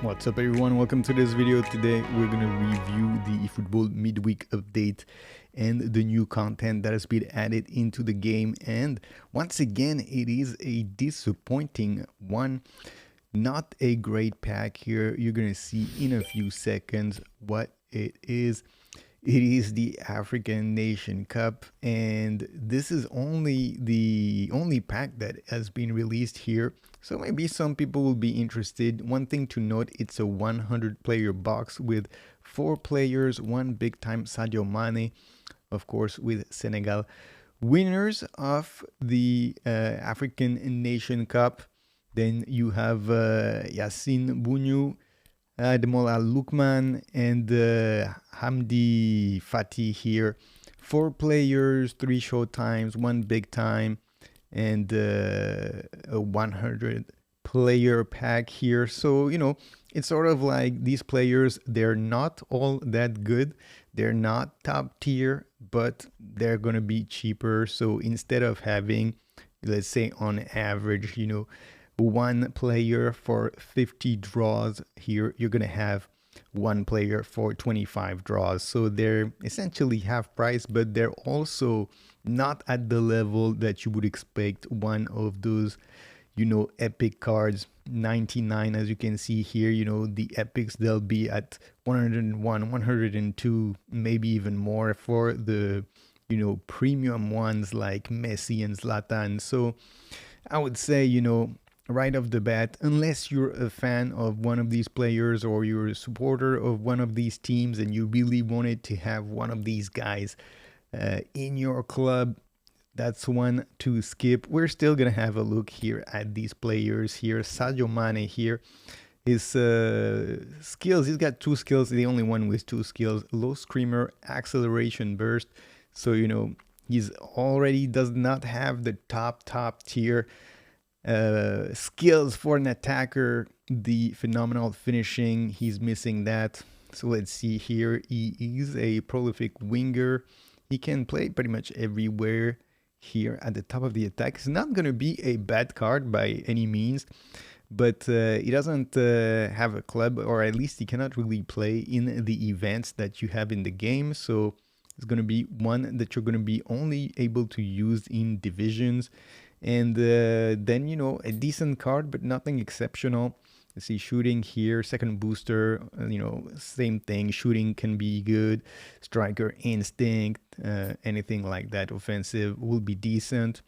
What's up everyone, welcome to this video. Today we're going to review the eFootball midweek update and the new content that has been added into the game. And once again, it is a disappointing one. Not a great pack here. You're going to see in a few seconds what it is. It is the African Nation Cup, and this is only the only pack that has been released here. So maybe some people will be interested. One thing to note, it's a 100 player box with 4 players, one big time Sadio Mane, of course, with Senegal. Winners of the African Nation Cup. Then you have Bounou Lookman and Fathy here. 4 players, 3 showtimes, 1 big time, and a 100 player pack here. So, it's sort of like these players, they're not all that good. They're not top tier, but they're going to be cheaper. So instead of having, let's say on average, one player for 50 draws, here you're going to have one player for 25 draws. So they're essentially half price, but they're also not at the level that you would expect one of those epic cards. 99, as you can see here, the epics, they'll be at 101, 102, maybe even more for the premium ones like Messi and Zlatan. So I would say, right off the bat, unless you're a fan of one of these players or you're a supporter of one of these teams and you really wanted to have one of these guys in your club, that's one to skip. We're still gonna have a look here at these players here. Sadio Mane here, his skills, he's got 2 skills, the only one with 2 skills: low screamer, acceleration burst. So he's already does not have the top tier skills for an attacker. The phenomenal finishing, he's missing that. So let's see here. He is a prolific winger. He can play pretty much everywhere here at the top of the attack. It's not going to be a bad card by any means, but he doesn't have a club, or at least he cannot really play in the events that you have in the game. So it's going to be one that you're going to be only able to use in divisions. And then, a decent card, but nothing exceptional. Let's see, shooting here, second booster, same thing. Shooting can be good. Striker instinct, anything like that. Offensive will be decent.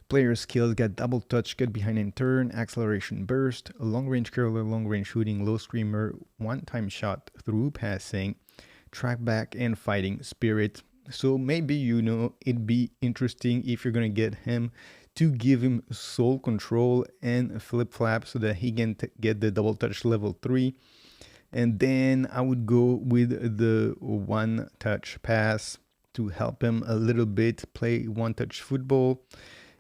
Player skills, got double touch, cut behind and turn, acceleration burst, long range curler, long range shooting, low screamer, one-time shot through passing, track back, and fighting spirit. So maybe, it'd be interesting if you're going to get him to give him soul control and flip flap so that he can get the double touch level 3. And then I would go with the one touch pass to help him a little bit play one touch football.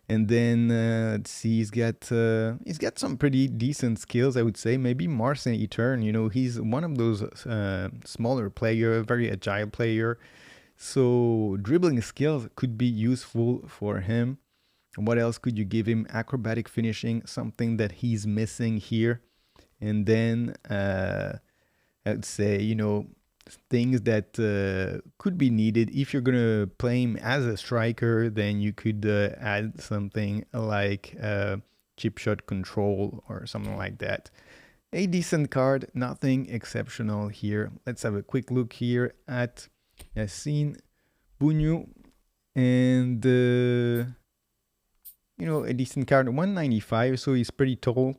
And then let's see, he's got some pretty decent skills, I would say. Maybe Mars and Etern, he's one of those smaller player, very agile player. So dribbling skills could be useful for him. What else could you give him? Acrobatic finishing, something that he's missing here. And then I'd say, things that could be needed. If you're going to play him as a striker, then you could add something like chip shot control or something like that. A decent card, nothing exceptional here. Let's have a quick look here at Yassine Bounou, and a decent card, 195, so he's pretty tall.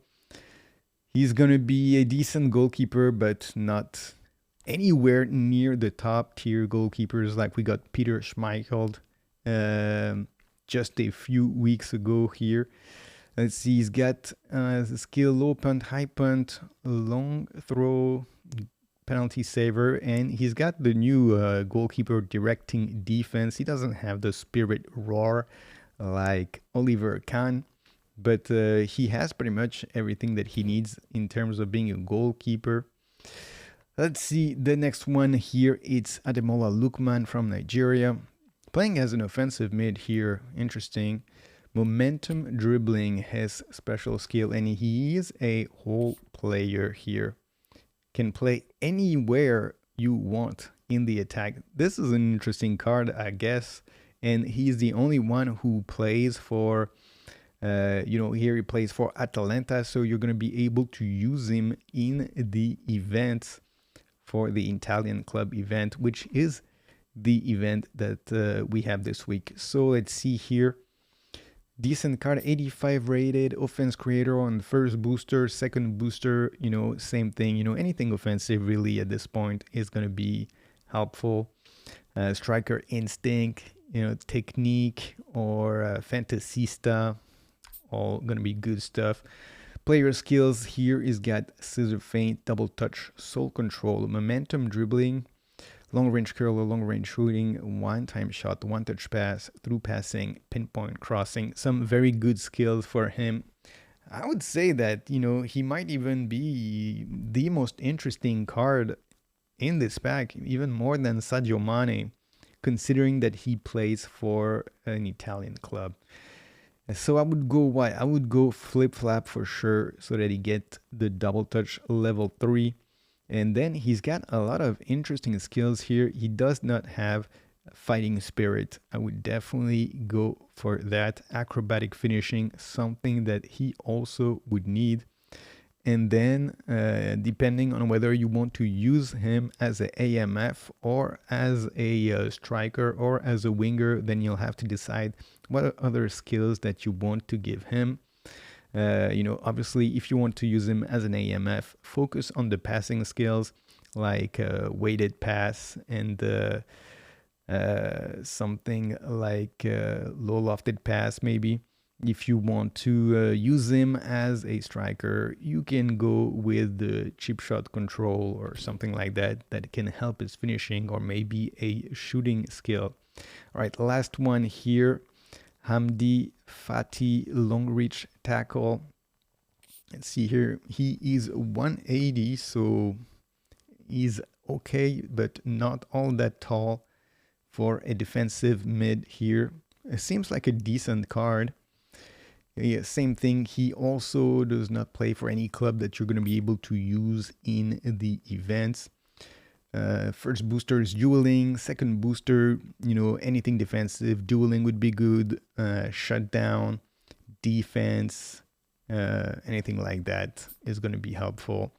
He's gonna be a decent goalkeeper, but not anywhere near the top tier goalkeepers like we got Peter Schmeichel just a few weeks ago here. Let's see, he's got skill, low punt, high punt, long throw, penalty saver, and he's got the new goalkeeper directing defense. He doesn't have the spirit roar like Oliver Kahn, but he has pretty much everything that he needs in terms of being a goalkeeper. Let's see, the next one here, it's Bounou Lookman from Nigeria, playing as an offensive mid here. Interesting. Momentum dribbling, his special skill, and he is a whole player here. can play anywhere you want in the attack. This is an interesting card, I guess. And he's the only one who plays for, here he plays for Atalanta. So you're going to be able to use him in the event for the Italian club event, which is the event that we have this week. So let's see here. Decent card, 85 rated, offense creator on first booster, second booster, same thing. Anything offensive really at this point is going to be helpful. Striker instinct, technique, or fantasista, all going to be good stuff. Player skills here is got scissor feint, double touch, soul control, momentum dribbling, long range curler, long range shooting, one time shot, one touch pass, through passing, pinpoint crossing. Some very good skills for him. I would say that, he might even be the most interesting card in this pack, even more than Sadio Mane, considering that he plays for an Italian club. So I would go what? I would go flip-flap for sure so that he get the double touch level 3. And then he's got a lot of interesting skills here. He does not have fighting spirit. I would definitely go for that. Acrobatic finishing, something that he also would need. And then depending on whether you want to use him as an AMF or as a striker or as a winger, then you'll have to decide what other skills that you want to give him. Obviously, if you want to use him as an AMF, focus on the passing skills like weighted pass and something like low lofted pass maybe. If you want to use him as a striker, you can go with the chip shot control or something like that can help his finishing, or maybe a shooting skill. All right, last one here. Hamdi Fathy, long reach tackle. Let's see here. He is 180, so he's okay, but not all that tall for a defensive mid here. It seems like a decent card. Yeah, same thing. He also does not play for any club that you're going to be able to use in the events. First booster is dueling. Second booster, anything defensive. Dueling would be good. Shutdown, defense, anything like that is going to be helpful.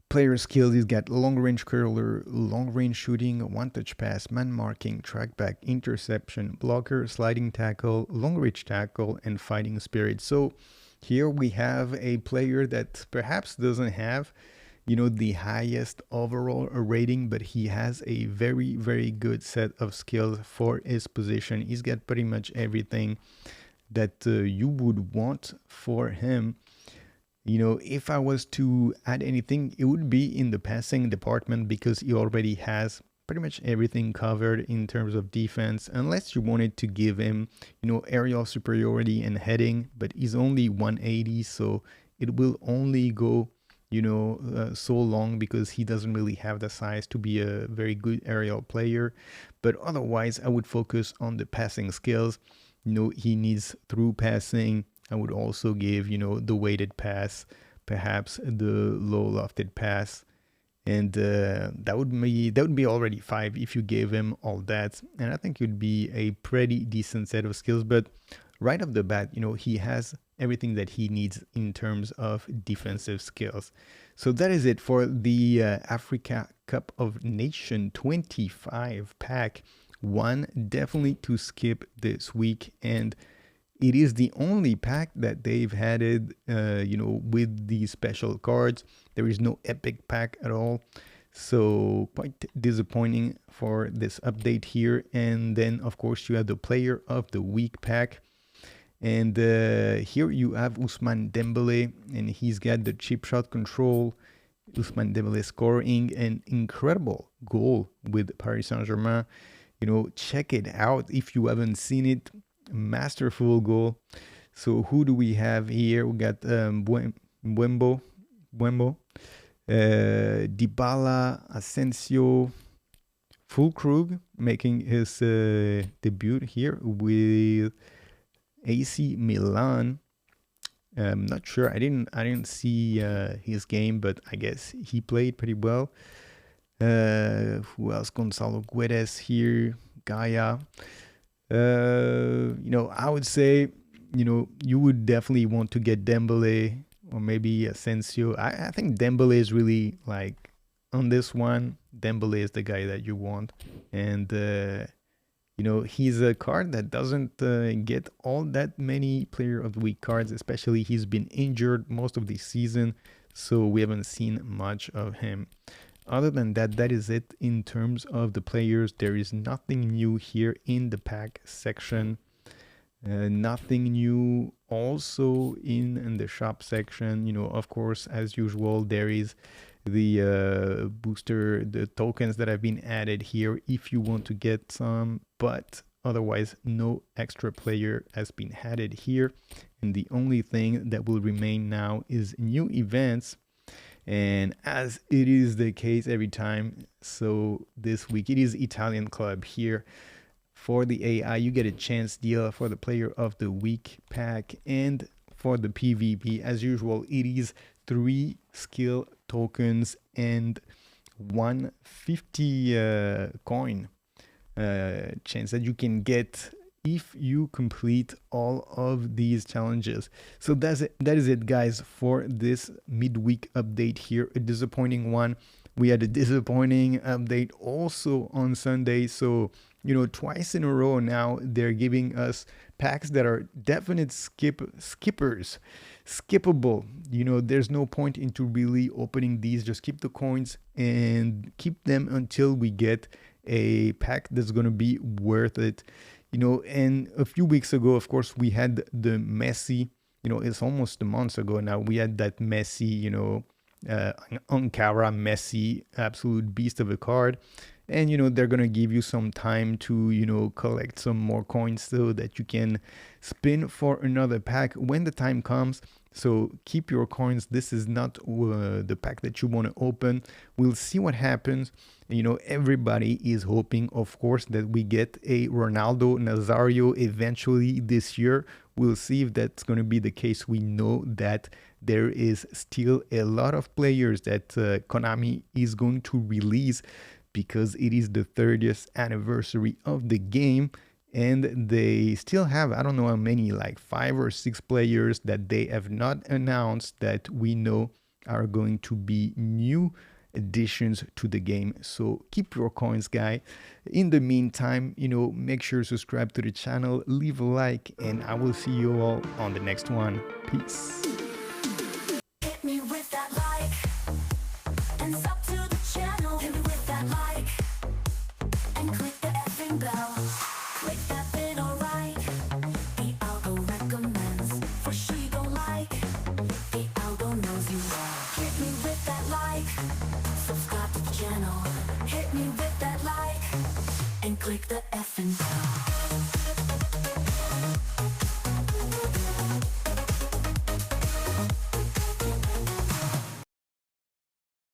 Player skills, he's got long range curler, long range shooting, one touch pass, man marking, track back, interception, blocker, sliding tackle, long reach tackle, and fighting spirit. So here we have a player that perhaps doesn't have the highest overall rating, but he has a very, very good set of skills for his position. He's got pretty much everything that you would want for him. If I was to add anything, it would be in the passing department, because he already has pretty much everything covered in terms of defense, unless you wanted to give him, aerial superiority and heading, but he's only 180, so it will only go so long, because he doesn't really have the size to be a very good aerial player. But otherwise, I would focus on the passing skills. He needs through passing. I would also give, the weighted pass, perhaps the low lofted pass, and that would be already 5 if you gave him all that. And I think it would be a pretty decent set of skills. But right off the bat, he has everything that he needs in terms of defensive skills. So that is it for the Africa Cup of Nations 25 pack. One definitely to skip this week, and it is the only pack that they've added, with these special cards. There is no epic pack at all. So quite disappointing for this update here. And then, of course, you have the Player of the Week pack. And here you have Ousmane Dembele, and he's got the chip shot control. Ousmane Dembele scoring an incredible goal with Paris Saint-Germain. Check it out if you haven't seen it. Masterful goal. So who do we have here? We got Mbembo, Dybala, Asensio, Fulkrug making his debut here with AC Milan. Not sure. I didn't see his game, but I guess he played pretty well. Who else? Gonzalo Guedes here. Gaia. I would say, you would definitely want to get Dembele or maybe Asensio. I think Dembele is really like on this one. Dembele is the guy that you want, and he's a card that doesn't get all that many Player of the Week cards. Especially he's been injured most of the season, so we haven't seen much of him. Other than that, that is it in terms of the players. There is nothing new here in the pack section. Nothing new also in the shop section. Of course, as usual, there is the booster, the tokens that have been added here if you want to get some, but otherwise no extra player has been added here. And the only thing that will remain now is new events. And as it is the case every time, so this week it is Italian Club here. For the AI, you get a chance deal for the Player of the Week pack, and for the PvP, as usual, it is 3 skill tokens and 150 coin chance that you can get if you complete all of these challenges. So that is it, guys, for this midweek update here. A disappointing one. We had a disappointing update also on Sunday. So twice in a row now they're giving us packs that are definite skippers, skippable. There's no point into really opening these. Just keep the coins and keep them until we get a pack that's going to be worth it. And a few weeks ago, of course, we had the Messi, it's almost a month ago now, we had that Messi, Ankara Messi, absolute beast of a card. And, they're going to give you some time to, collect some more coins so that you can spin for another pack when the time comes. So keep your coins. This is not the pack that you want to open. We'll see what happens. Everybody is hoping, of course, that we get a Ronaldo Nazario eventually this year. We'll see if that's going to be the case. We know that there is still a lot of players that Konami is going to release because it is the 30th anniversary of the game. And they still have, I don't know how many, like 5 or 6 players that they have not announced that we know are going to be new additions to the game. So keep your coins, guy. In the meantime, make sure to subscribe to the channel, leave a like, and I will see you all on the next one. Peace. Hit me with that like, and sub to the channel. Hit me with that like, and click the effing bell.